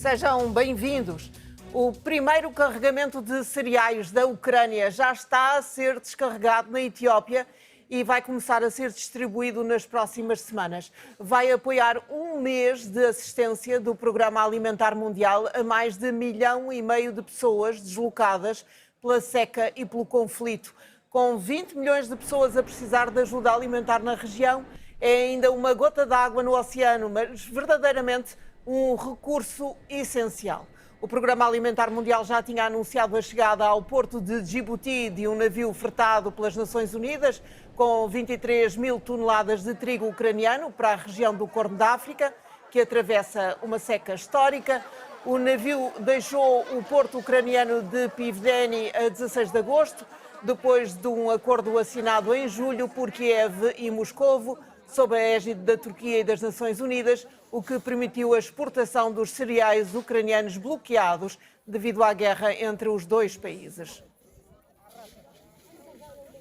Sejam bem-vindos. O primeiro carregamento de cereais da Ucrânia já está a ser descarregado na Etiópia e vai começar a ser distribuído nas próximas semanas. Vai apoiar um mês de assistência do Programa Alimentar Mundial a mais de 1,5 milhão de pessoas deslocadas pela seca e pelo conflito. Com 20 milhões de pessoas a precisar de ajuda alimentar na região, é ainda uma gota d'água no oceano, mas verdadeiramente um recurso essencial. O Programa Alimentar Mundial já tinha anunciado a chegada ao porto de Djibouti de um navio fretado pelas Nações Unidas com 23 mil toneladas de trigo ucraniano para a região do Corno da África, que atravessa uma seca histórica. O navio deixou o porto ucraniano de Pivdeni a 16 de agosto, depois de um acordo assinado em julho por Kiev e Moscovo, sob a égide da Turquia e das Nações Unidas, o que permitiu a exportação dos cereais ucranianos bloqueados devido à guerra entre os dois países.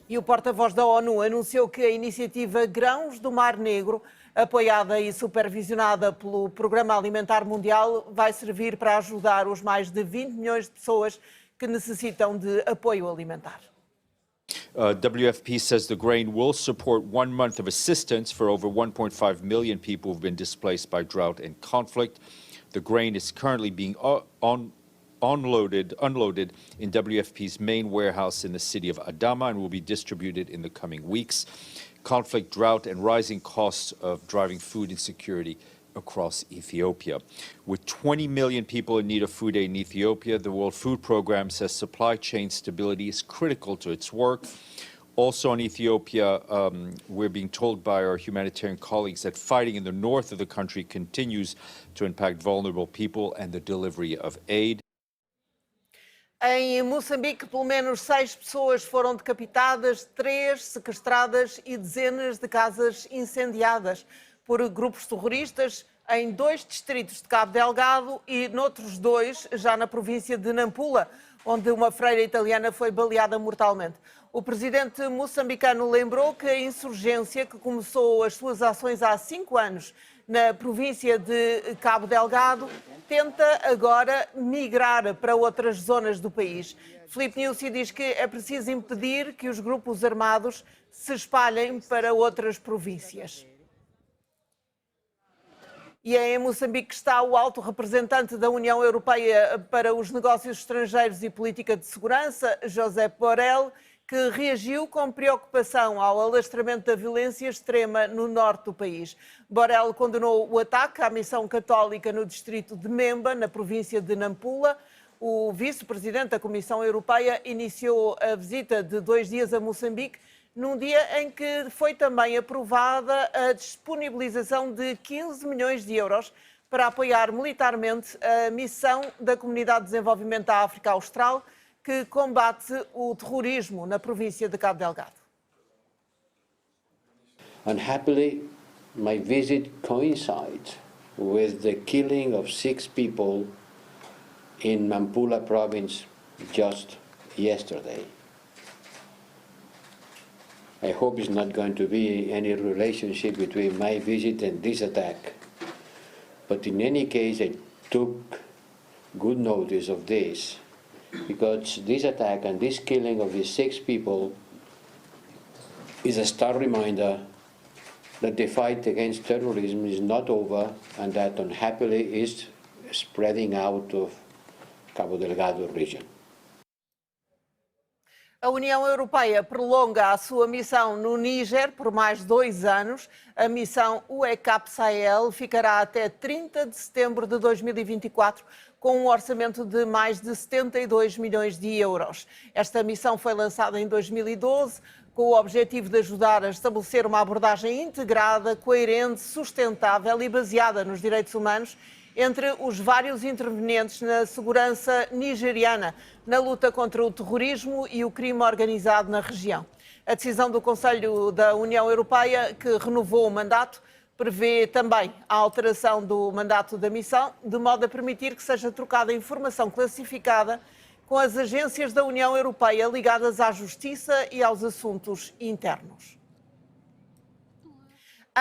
E o porta-voz da ONU anunciou que a iniciativa Grãos do Mar Negro, apoiada e supervisionada pelo Programa Alimentar Mundial, vai servir para ajudar os mais de 20 milhões de pessoas que necessitam de apoio alimentar. WFP says the grain will support 1 month of assistance for over 1.5 million people who've been displaced by drought and conflict. The grain is currently being unloaded in WFP's main warehouse in the city of Adama and will be distributed in the coming weeks. Conflict, drought, and rising costs of driving food insecurity across Ethiopia. With 20 million people in need of food aid in Ethiopia, the World Food Programme says supply chain stability is critical to its work. Also in Ethiopia, we're being told by our humanitarian colleagues that fighting in the north of the country continues to impact vulnerable people and the delivery of aid. Em Moçambique, pelo menos 6 pessoas foram decapitadas, 3 sequestradas e dezenas de casas incendiadas por grupos terroristas em 2 distritos de Cabo Delgado e noutros 2 já na província de Nampula, onde uma freira italiana foi baleada mortalmente. O presidente moçambicano lembrou que a insurgência, que começou as suas ações há 5 anos na província de Cabo Delgado, tenta agora migrar para outras zonas do país. Filipe Nyusi diz que é preciso impedir que os grupos armados se espalhem para outras províncias. E é em Moçambique que está o alto representante da União Europeia para os Negócios Estrangeiros e Política de Segurança, Josep Borrell, que reagiu com preocupação ao alastramento da violência extrema no norte do país. Borrell condenou o ataque à missão católica no distrito de Memba, na província de Nampula. O vice-presidente da Comissão Europeia iniciou a visita de 2 dias a Moçambique, num dia em que foi também aprovada a disponibilização de 15 milhões de euros para apoiar militarmente a missão da Comunidade de Desenvolvimento da África Austral, que combate o terrorismo na província de Cabo Delgado. Unhappily, my visit coincides with the killing of 6 people in Nampula province just yesterday. I hope it's not going to be any relationship between my visit and this attack. But in any case, I took good notice of this, because this attack and this killing of these 6 people is a stark reminder that the fight against terrorism is not over and that unhappily is spreading out of Cabo Delgado region. A União Europeia prolonga a sua missão no Níger por mais 2 anos. A missão UECAP Sahel ficará até 30 de setembro de 2024, com um orçamento de mais de 72 milhões de euros. Esta missão foi lançada em 2012, com o objetivo de ajudar a estabelecer uma abordagem integrada, coerente, sustentável e baseada nos direitos humanos entre os vários intervenientes na segurança nigeriana, na luta contra o terrorismo e o crime organizado na região. A decisão do Conselho da União Europeia, que renovou o mandato, prevê também a alteração do mandato da missão, de modo a permitir que seja trocada informação classificada com as agências da União Europeia ligadas à justiça e aos assuntos internos.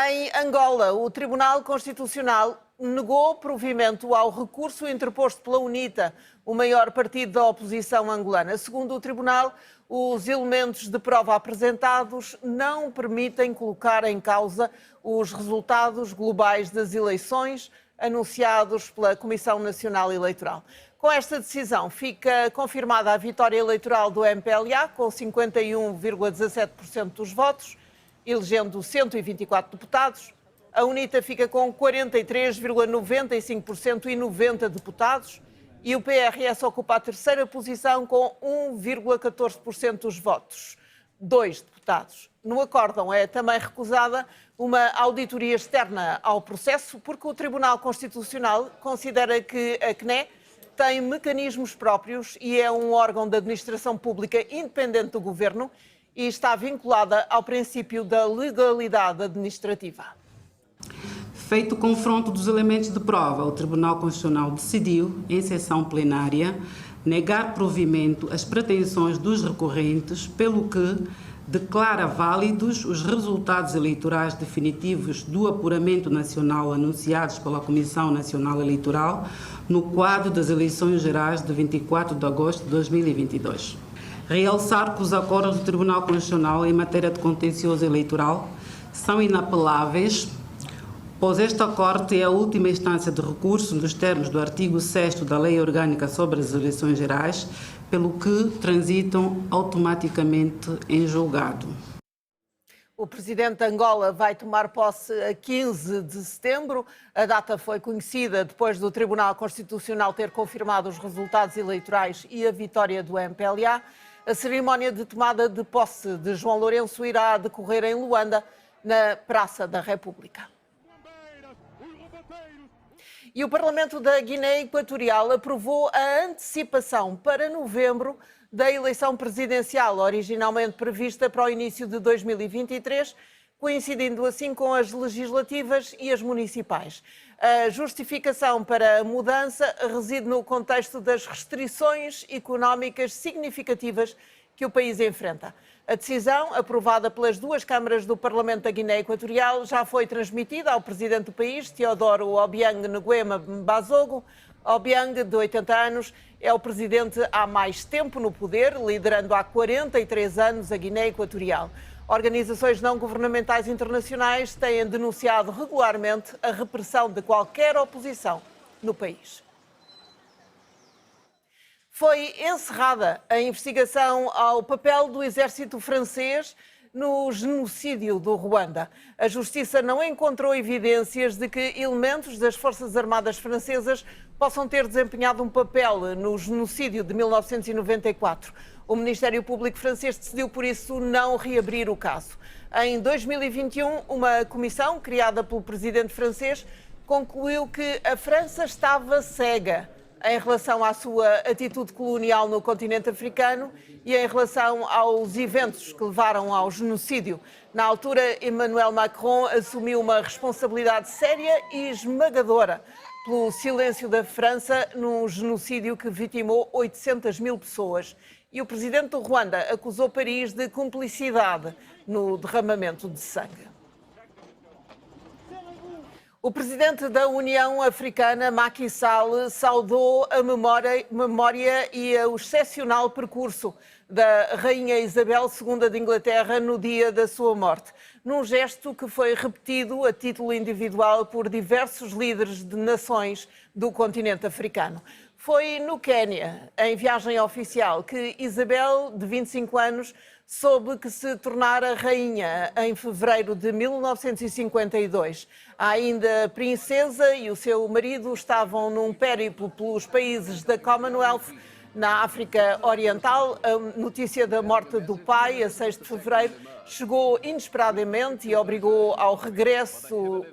Em Angola, o Tribunal Constitucional negou provimento ao recurso interposto pela UNITA, o maior partido da oposição angolana. Segundo o tribunal, os elementos de prova apresentados não permitem colocar em causa os resultados globais das eleições anunciados pela Comissão Nacional Eleitoral. Com esta decisão, fica confirmada a vitória eleitoral do MPLA, com 51,17% dos votos, elegendo 124 deputados. A UNITA fica com 43,95% e 90 deputados. E o PRS ocupa a terceira posição com 1,14% dos votos, 2 deputados. No acórdão é também recusada uma auditoria externa ao processo, porque o Tribunal Constitucional considera que a CNE tem mecanismos próprios e é um órgão de administração pública independente do governo e está vinculada ao princípio da legalidade administrativa. Feito o confronto dos elementos de prova, o Tribunal Constitucional decidiu, em sessão plenária, negar provimento às pretensões dos recorrentes, pelo que declara válidos os resultados eleitorais definitivos do apuramento nacional anunciados pela Comissão Nacional Eleitoral no quadro das eleições gerais de 24 de agosto de 2022. Realçar que os acordos do Tribunal Constitucional em matéria de contencioso eleitoral são inapeláveis, pois esta Corte é a última instância de recurso nos termos do artigo 6º da Lei Orgânica sobre as Eleições Gerais, pelo que transitam automaticamente em julgado. O presidente de Angola vai tomar posse a 15 de setembro. A data foi conhecida depois do Tribunal Constitucional ter confirmado os resultados eleitorais e a vitória do MPLA. A cerimónia de tomada de posse de João Lourenço irá decorrer em Luanda, na Praça da República. E o Parlamento da Guiné Equatorial aprovou a antecipação para novembro da eleição presidencial, originalmente prevista para o início de 2023, coincidindo assim com as legislativas e as municipais. A justificação para a mudança reside no contexto das restrições económicas significativas que o país enfrenta. A decisão, aprovada pelas duas câmaras do Parlamento da Guiné Equatorial, já foi transmitida ao presidente do país, Teodoro Obiang Nguema Mbasogo. Obiang, de 80 anos, é o presidente há mais tempo no poder, liderando há 43 anos a Guiné Equatorial. Organizações não governamentais internacionais têm denunciado regularmente a repressão de qualquer oposição no país. Foi encerrada a investigação ao papel do exército francês no genocídio do Ruanda. A justiça não encontrou evidências de que elementos das Forças Armadas francesas possam ter desempenhado um papel no genocídio de 1994. O Ministério Público francês decidiu, por isso, não reabrir o caso. Em 2021, uma comissão criada pelo presidente francês concluiu que a França estava cega em relação à sua atitude colonial no continente africano e em relação aos eventos que levaram ao genocídio. Na altura, Emmanuel Macron assumiu uma responsabilidade séria e esmagadora pelo silêncio da França num genocídio que vitimou 800 mil pessoas. E o presidente do Ruanda acusou Paris de cumplicidade no derramamento de sangue. O presidente da União Africana, Macky Sall, saudou a memória e o excepcional percurso da Rainha Isabel II de Inglaterra no dia da sua morte, num gesto que foi repetido a título individual por diversos líderes de nações do continente africano. Foi no Quénia, em viagem oficial, que Isabel, de 25 anos, soube que se tornara rainha em fevereiro de 1952. A ainda princesa e o seu marido estavam num périplo pelos países da Commonwealth na África Oriental. A notícia da morte do pai, a 6 de fevereiro, chegou inesperadamente e obrigou ao regresso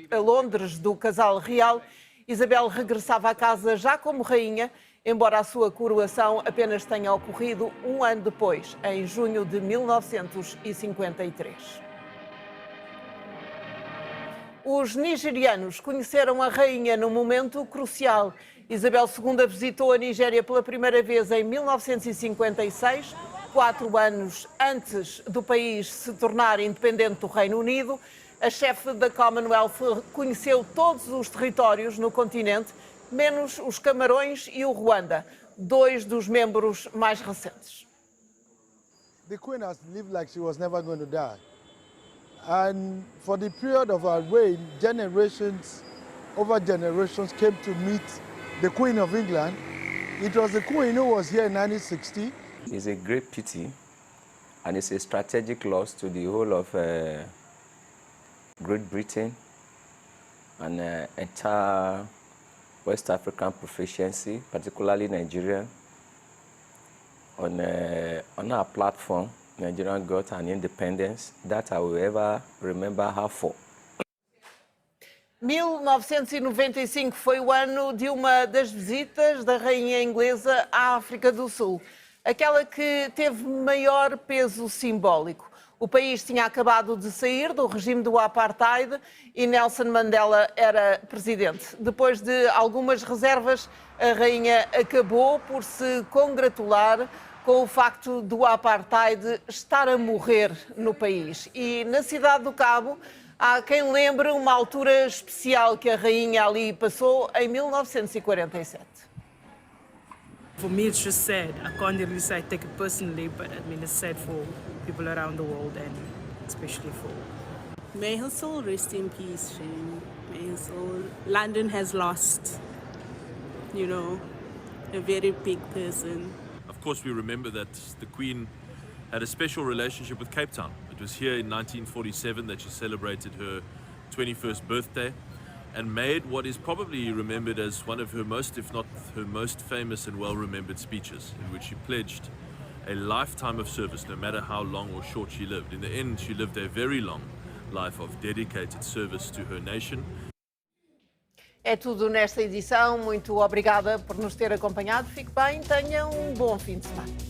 a Londres do casal real. Isabel regressava a casa já como rainha, embora a sua coroação apenas tenha ocorrido um ano depois, em junho de 1953. Os nigerianos conheceram a rainha num momento crucial. Isabel II visitou a Nigéria pela primeira vez em 1956, 4 anos antes do país se tornar independente do Reino Unido. A chefe da Commonwealth reconheceu todos os territórios no continente, menos os Camarões e o Ruanda, 2 dos membros mais recentes. The Queen has lived like she was never going to die. And for the period of her reign, generations over generations came to meet the Queen of England. It was the Queen who was here in 1960. It's a great pity, and it's a strategic loss to the whole of Great Britain and entire West African proficiency, particularly Nigeria. On our platform, Nigeria got an independence that I will ever remember her for. 1995 foi o ano de uma das visitas da rainha inglesa à África do Sul, aquela que teve maior peso simbólico. O país tinha acabado de sair do regime do apartheid e Nelson Mandela era presidente. Depois de algumas reservas, a rainha acabou por se congratular com o facto do apartheid estar a morrer no país. E na cidade do Cabo, há quem lembre uma altura especial que a rainha ali passou em 1947. For me, it's just sad. I can't really say I take it personally, but I mean, it's sad for people around the world and especially for... May her soul rest in peace, Shane. May her soul... London has lost, you know, a very big person. Of course, we remember that the Queen had a special relationship with Cape Town. It was here in 1947 that she celebrated her 21st birthday and made what is probably remembered as one of her most, if not her most famous and well-remembered speeches, in which she pledged a lifetime of service, no matter how long or short she lived. In the end, she lived a very long life of dedicated service to her nation. É tudo nesta edição. Muito obrigada por nos ter acompanhado. Fique bem, tenha um bom fim de semana.